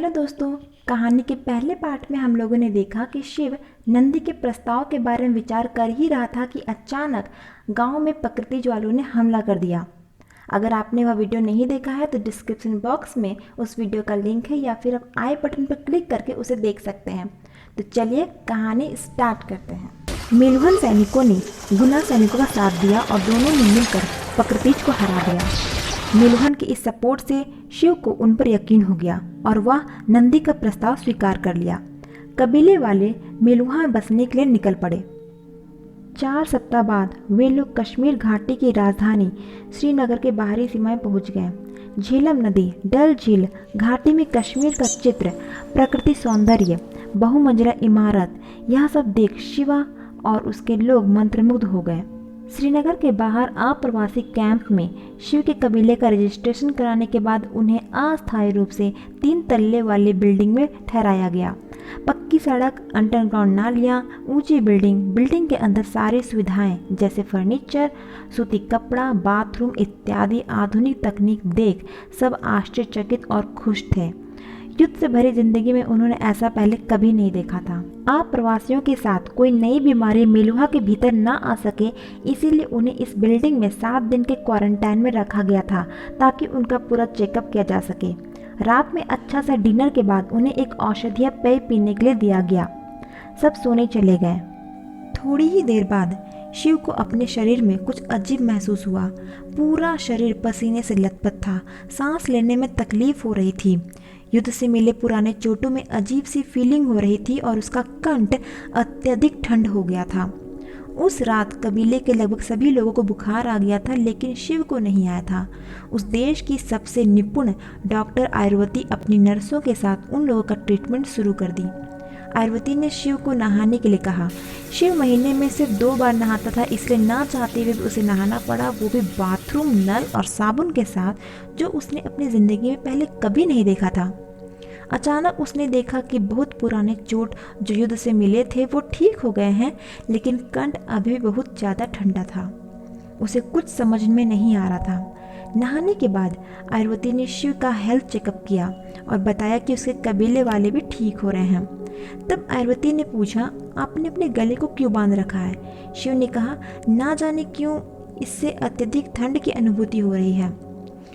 Hello दोस्तों। कहानी के पहले पार्ट में हम लोगों ने देखा कि शिव नंदी के प्रस्ताव के बारे में विचार कर ही रहा था कि अचानक गांव में प्रकृति ज्वालों ने हमला कर दिया। अगर आपने वह वीडियो नहीं देखा है तो डिस्क्रिप्शन बॉक्स में उस वीडियो का लिंक है या फिर आप आई बटन पर क्लिक करके उसे देख सकते हैं। तो चलिए कहानी स्टार्ट करते हैं। मेलुहन सैनिकों ने गुना सैनिकों का साथ दिया और दोनों ने मिलकर प्रकृति को हरा दिया। मेलुहन के इस सपोर्ट से शिव को उन पर यकीन हो गया और वह नंदी का प्रस्ताव स्वीकार कर लिया। कबीले वाले मेलुहा में बसने के लिए निकल पड़े। 4 सप्ताह बाद वे लोग कश्मीर घाटी की राजधानी श्रीनगर के बाहरी सीमाएं पहुंच गए। झेलम नदी, डल झील, घाटी में कश्मीर का चित्र, प्रकृति सौंदर्य, बहुमंजिला इमारत, यह सब देख शिवा और उसके लोग मंत्रमुग्ध हो गए। श्रीनगर के बाहर अप्रवासी कैंप में शिव के कबीले का रजिस्ट्रेशन कराने के बाद उन्हें अस्थायी रूप से 3 तल्ले वाली बिल्डिंग में ठहराया गया। पक्की सड़क, अंडरग्राउंड नालियाँ, ऊंची बिल्डिंग के अंदर सारी सुविधाएं जैसे फर्नीचर, सूती कपड़ा, बाथरूम इत्यादि आधुनिक तकनीक देख सब आश्चर्यचकित और खुश थे। युद्ध से भरी जिंदगी में उन्होंने ऐसा पहले कभी नहीं देखा था। अप्रवासियों के साथ कोई नई बीमारी मेलुहा के भीतर न आ सके, इसीलिए उन्हें इस बिल्डिंग में 7 दिन के क्वारंटाइन में रखा गया था ताकि उनका पूरा चेकअप किया जा सके। रात में अच्छा सा डिनर के बाद उन्हें एक औषधीय पेय पीने के लिए दिया गया। सब सोने चले गए। थोड़ी ही देर बाद शिव को अपने शरीर में कुछ अजीब महसूस हुआ। पूरा शरीर पसीने से लथपथ था। सांस लेने में तकलीफ हो रही थी। युद्ध से मिले पुराने चोटों में अजीब सी फीलिंग हो रही थी और उसका कंठ अत्यधिक ठंड हो गया था। उस रात कबीले के लगभग सभी लोगों को बुखार आ गया था, लेकिन शिव को नहीं आया था। उस देश की सबसे निपुण डॉक्टर आयुर्वती अपनी नर्सों के साथ उन लोगों का ट्रीटमेंट शुरू कर दी। आयुर्वती ने शिव को नहाने के लिए कहा। शिव महीने में सिर्फ 2 बार नहाता था, इसलिए ना चाहते हुए उसे नहाना पड़ा, वो भी बाथरूम नल और साबुन के साथ, जो उसने अपनी ज़िंदगी में पहले कभी नहीं देखा था। अचानक उसने देखा कि बहुत पुराने चोट जो युद्ध से मिले थे वो ठीक हो गए हैं, लेकिन कंठ अभी भी बहुत ज़्यादा ठंडा था। उसे कुछ समझ में नहीं आ रहा था। नहाने के बाद आयुर्वती ने शिव का हेल्थ चेकअप किया और बताया कि उसके कबीले वाले भी ठीक हो रहे हैं। तब आयुर्वती ने पूछा, आपने अपने गले को क्यों बांध रखा है? शिव ने कहा, ना जाने क्यों इससे अत्यधिक ठंड की अनुभूति हो रही है।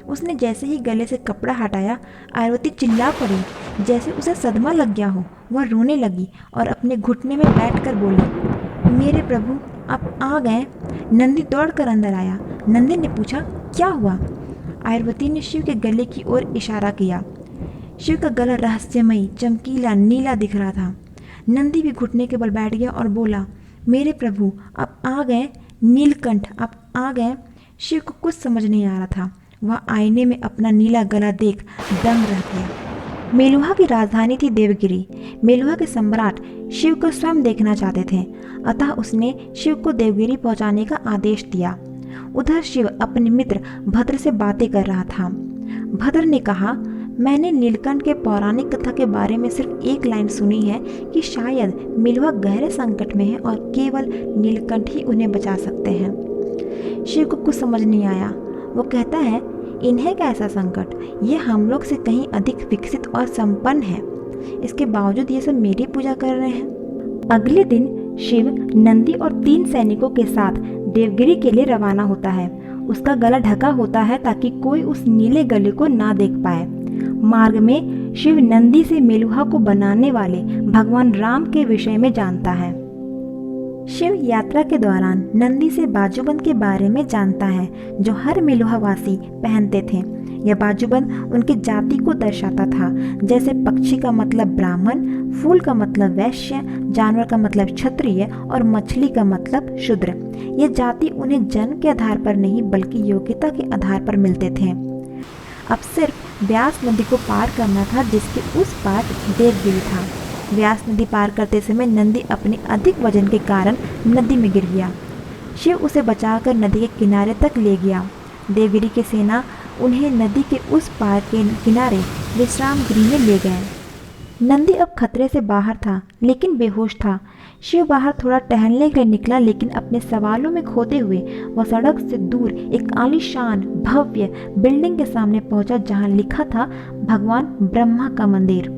उसने जैसे ही गले से कपड़ा हटाया, आयुर्वती चिल्ला पड़ी जैसे उसे सदमा लग गया हो। वह रोने लगी और अपने घुटने में बैठकर बोली, मेरे प्रभु आप आ गए। नंदी दौड़कर अंदर आया। नंदी ने पूछा, क्या हुआ? आयुर्वती ने शिव के गले की ओर इशारा किया। शिव का गला रहस्यमयी, चमकीला, नीला दिख रहा था। नंदी भी घुटने के बल बैठ गया और बोला, मेरे प्रभु आप आ गए। नीलकंठ आप आ गए। शिव को कुछ समझ नहीं आ रहा था। वह आईने में अपना नीला गला देख दंग रह गया। मेलुहा की राजधानी थी देवगिरी। मेलुहा के सम्राट शिव को स्वयं देखना चाहते थे, अतः उसने शिव को देवगिरी पहुंचाने का आदेश दिया। उधर शिव अपने मित्र भद्र से बातें कर रहा था। भद्र ने कहा, मैंने नीलकंठ के पौराणिक कथा के बारे में सिर्फ एक लाइन सुनी है कि शायद मेलुहा गहरे संकट में है और केवल नीलकंठ ही उन्हें बचा सकते हैं। शिव को कुछ समझ नहीं आया। वो कहता है, इन्हें कैसा संकट? ये हम लोग से कहीं अधिक विकसित और संपन्न है, इसके बावजूद ये सब मेरी पूजा कर रहे हैं। अगले दिन शिव नंदी और 3 सैनिकों के साथ देवगिरी के लिए रवाना होता है। उसका गला ढका होता है ताकि कोई उस नीले गले को ना देख पाए। मार्ग में शिव नंदी से मेलुहा को बनाने वाले भगवान राम के विषय में जानता है। शिव यात्रा के दौरान नंदी से बाजूबंद के बारे में जानता है, जो हर मेलुहावासी पहनते थे। यह बाजूबंद उनकी जाति को दर्शाता था, जैसे पक्षी का मतलब ब्राह्मण, फूल का मतलब वैश्य, जानवर का मतलब क्षत्रिय और मछली का मतलब शूद्र। यह जाति उन्हें जन्म के आधार पर नहीं बल्कि योग्यता के आधार पर मिलते थे। अब सिर्फ व्यास नदी को पार करना था, जिसके उस पार देवगिरी था। व्यास नदी पार करते समय नंदी अपने अधिक वजन के कारण नदी में गिर गया। शिव उसे बचाकर नदी के किनारे तक ले गया। देवगिरी की सेना उन्हें नदी के उस पार के किनारे विश्राम गृह में ले गए। नंदी अब खतरे से बाहर था, लेकिन बेहोश था। शिव बाहर थोड़ा टहलने के लिए निकला, लेकिन अपने सवालों में खोते हुए वह सड़क से दूर एक आलीशान भव्य बिल्डिंग के सामने पहुंचा, जहां लिखा था भगवान ब्रह्मा का मंदिर।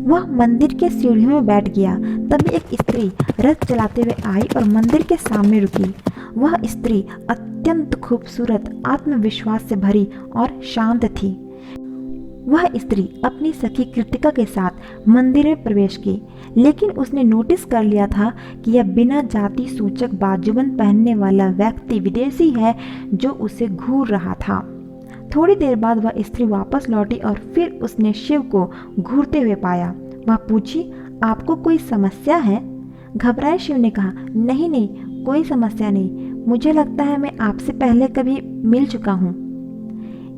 वह मंदिर के सीढ़ियों में बैठ गया। तभी एक स्त्री रथ चलाते हुए आई और मंदिर के सामने रुकी। वह स्त्री अत्यंत खूबसूरत, आत्मविश्वास से भरी और शांत थी। वह स्त्री अपनी सखी कृतिका के साथ मंदिर में प्रवेश की, लेकिन उसने नोटिस कर लिया था कि यह बिना जाति सूचक बाजूबंद पहनने वाला व्यक्ति विदेशी है जो उसे घूर रहा था। थोड़ी देर बाद वह स्त्री वापस लौटी और फिर उसने शिव को घूरते हुए पाया। वह पूछी, आपको कोई समस्या है? घबराए शिव ने कहा, नहीं नहीं, कोई समस्या नहीं। मुझे लगता है मैं आपसे पहले कभी मिल चुका हूँ।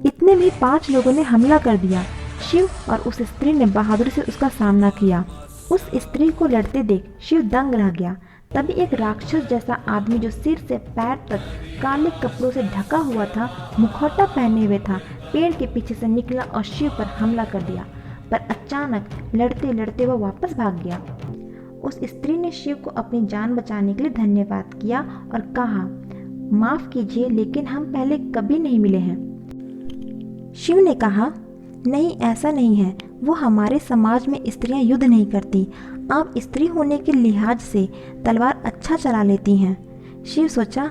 इतने में 5 लोगों ने हमला कर दिया। शिव और उस स्त्री ने बहादुरी से उसका सामना किया। उस स्त्री को लड़ते देख शिव दंग रह गया। तभी एक राक्षस जैसा आदमी जो सिर से पैर तक काले कपड़ों से ढका हुआ था, मुखौटा पहने हुए था, पेड़ के पीछे से निकला और शिव पर हमला कर दिया। पर अचानक लड़ते लड़ते वह वापस भाग गया। उस स्त्री ने शिव को अपनी जान बचाने के लिए धन्यवाद किया और कहा, माफ कीजिए, लेकिन हम पहले कभी नहीं मिले हैं। शिव ने कहा, नहीं, ऐसा नहीं है। वो हमारे समाज में स्त्रियां युद्ध नहीं करती। आप स्त्री होने के लिहाज से तलवार अच्छा चला लेती हैं। शिव सोचा,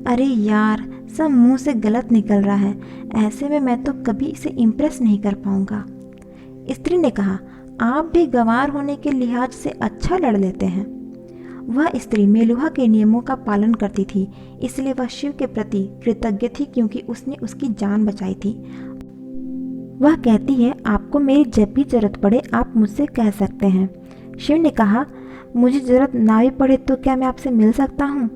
अरे यार, सब मुंह से गलत निकल रहा है। ऐसे में मैं तो कभी इसे इम्प्रेस नहीं कर पाऊंगा। स्त्री ने कहा, आप भी गंवार होने के लिहाज से अच्छा लड़ लेते हैं। वह स्त्री मेलुहा के नियमों का पालन करती थी, इसलिए वह शिव के प्रति कृतज्ञ थी क्योंकि उसने उसकी जान बचाई थी। वह कहती है, आपको मेरी जब भी जरूरत पड़े आप मुझसे कह सकते हैं। शिव ने कहा, मुझे जरूरत ना भी पड़े तो क्या मैं आपसे मिल सकता हूँ?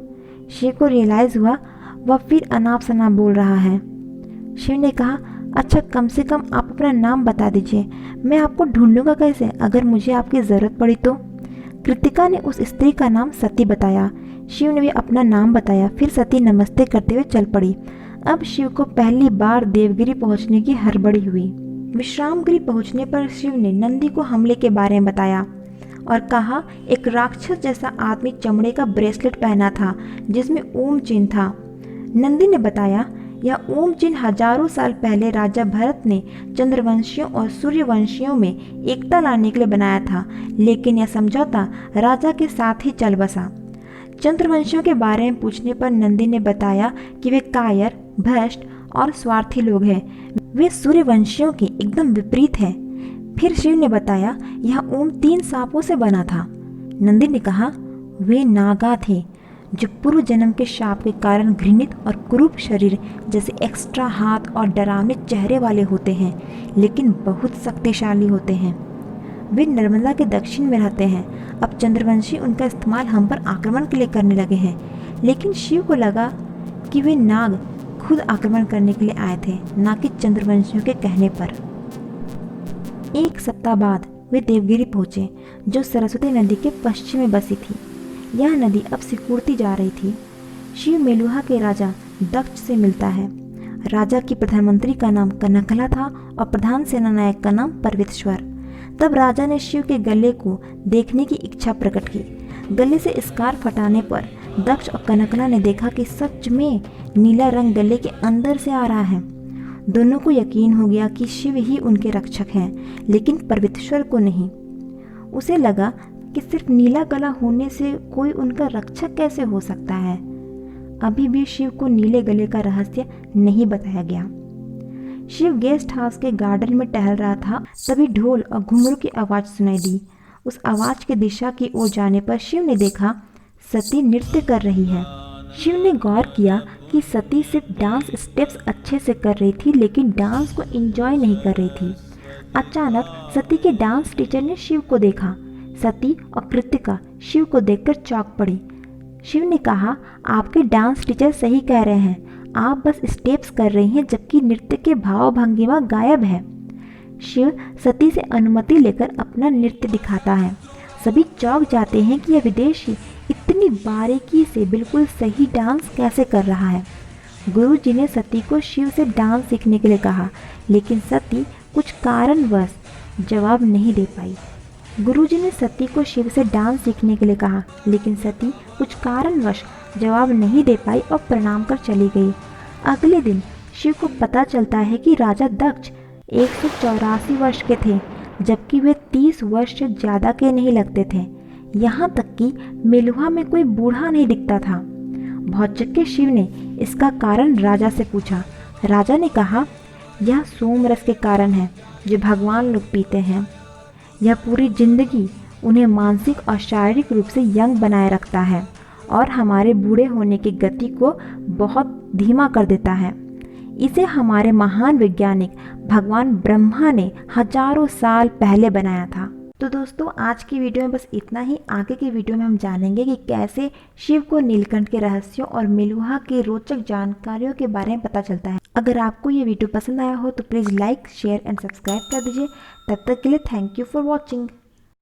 शिव को रियलाइज़ हुआ वह फिर अनाप शनाप बोल रहा है। शिव ने कहा, अच्छा, कम से कम आप अपना नाम बता दीजिए। मैं आपको ढूंढूंगा कैसे अगर मुझे आपकी ज़रूरत पड़ी तो? कृतिका ने उस स्त्री का नाम सती बताया। शिव ने भी अपना नाम बताया। फिर सती नमस्ते करते हुए चल पड़ी। अब शिव को पहली बार देवगिरी पहुंचने की हड़बड़ी हुई। विश्रामगिरी पहुंचने पर शिव ने नंदी को हमले के बारे में बताया और कहा, एक राक्षस जैसा आदमी चमड़े का ब्रेसलेट पहना था जिसमें ओम चिन्ह था। नंदी ने बताया, यह ओम चिन्ह हजारों साल पहले राजा भरत ने चंद्रवंशियों और सूर्यवंशियों में एकता लाने के लिए बनाया था, लेकिन यह समझौता राजा के साथ ही चल बसा। चंद्रवंशियों के बारे में पूछने पर नंदी ने बताया कि वे कायर, भ्रष्ट और स्वार्थी लोग हैं। वे सूर्यवंशियों के एकदम विपरीत हैं। फिर शिव ने बताया, यह ओम 3 सांपों से बना था। नंदी ने कहा, वे नागा थे जो पूर्व जन्म के शाप के कारण घृणित और कुरूप शरीर जैसे एक्स्ट्रा हाथ और डरावने चेहरे वाले होते हैं, लेकिन बहुत शक्तिशाली होते हैं। वे नर्मदा के दक्षिण में रहते हैं। अब चंद्रवंशी उनका इस्तेमाल हम पर आक्रमण के लिए करने लगे हैं, लेकिन शिव को लगा कि वे नाग खुद आक्रमण करने के लिए आए थे, ना कि चंद्रवंशियों के कहने पर। 1 सप्ताह बाद वे देवगिरी पहुंचे, जो सरस्वती नदी के पश्चिम में बसी थी। यह नदी अब सिकुड़ती जा रही थी। शिव मेलुहा के राजा दक्ष से मिलता है। राजा की प्रधानमंत्री का नाम कनकला था और प्रधान सेनानायक का नाम परवितश्वर। तब राजा ने शिव के गले को देखने की इच्छा प्रकट की। गले से स्कार्फ हटाने पर दक्ष और कनकला ने देखा कि सच में नीला रंग गले के अंदर से आ रहा है। दोनों को यकीन हो गया कि शिव ही उनके रक्षक हैं, लेकिन परवितश्वर को नहीं। उसे लगा कि सिर्फ नीला गला होने से कोई उनका रक्षक कैसे हो सकता है। अभी भी शिव को नीले गले का रहस्य नहीं बताया गया। शिव गेस्ट हाउस के गार्डन में टहल रहा था, तभी ढोल और घुंघरू की आवाज़ सुनाई दी। उस आवाज़ की दिशा की ओर जाने पर शिव ने देखा सती नृत्य कर रही है। शिव ने गौर किया कि सती सिर्फ डांस स्टेप्स अच्छे से कर रही थी, लेकिन डांस को एंजॉय नहीं कर रही थी। अचानक सती के डांस टीचर ने शिव को देखा। सती और कृतिका शिव को देखकर चौंक पड़ी। शिव ने कहा, आपके डांस टीचर सही कह रहे हैं, आप बस स्टेप्स कर रही हैं जबकि नृत्य के भाव भंगिमा गायब है। शिव सती से अनुमति लेकर अपना नृत्य दिखाता है। सभी चौंक जाते हैं कि यह विदेशी इतनी बारीकी से बिल्कुल सही डांस कैसे कर रहा है। गुरुजी ने सती को शिव से डांस सीखने के लिए कहा, लेकिन सती कुछ कारणवश जवाब नहीं दे पाई। गुरुजी ने सती को शिव से डांस सीखने के लिए कहा, लेकिन सती कुछ कारणवश जवाब नहीं दे पाई और प्रणाम कर चली गई। अगले दिन शिव को पता चलता है कि राजा दक्ष 184 वर्ष के थे, जबकि वे 30 वर्ष से ज़्यादा के नहीं लगते थे। यहाँ तक कि मेलुहा में कोई बूढ़ा नहीं दिखता था। भौचक्के शिव ने इसका कारण राजा से पूछा। राजा ने कहा, यह सोमरस के कारण है जो भगवान लोग पीते हैं। यह पूरी जिंदगी उन्हें मानसिक और शारीरिक रूप से यंग बनाए रखता है और हमारे बूढ़े होने की गति को बहुत धीमा कर देता है। इसे हमारे महान वैज्ञानिक भगवान ब्रह्मा ने हजारों साल पहले बनाया था। तो दोस्तों, आज की वीडियो में बस इतना ही। आगे की वीडियो में हम जानेंगे कि कैसे शिव को नीलकंठ के रहस्यों और मेलुहा की रोचक जानकारियों के बारे में पता चलता है। अगर आपको ये वीडियो पसंद आया हो तो please like, share and subscribe कर दीजिए। तब तक के लिए थैंक यू फॉर वॉचिंग।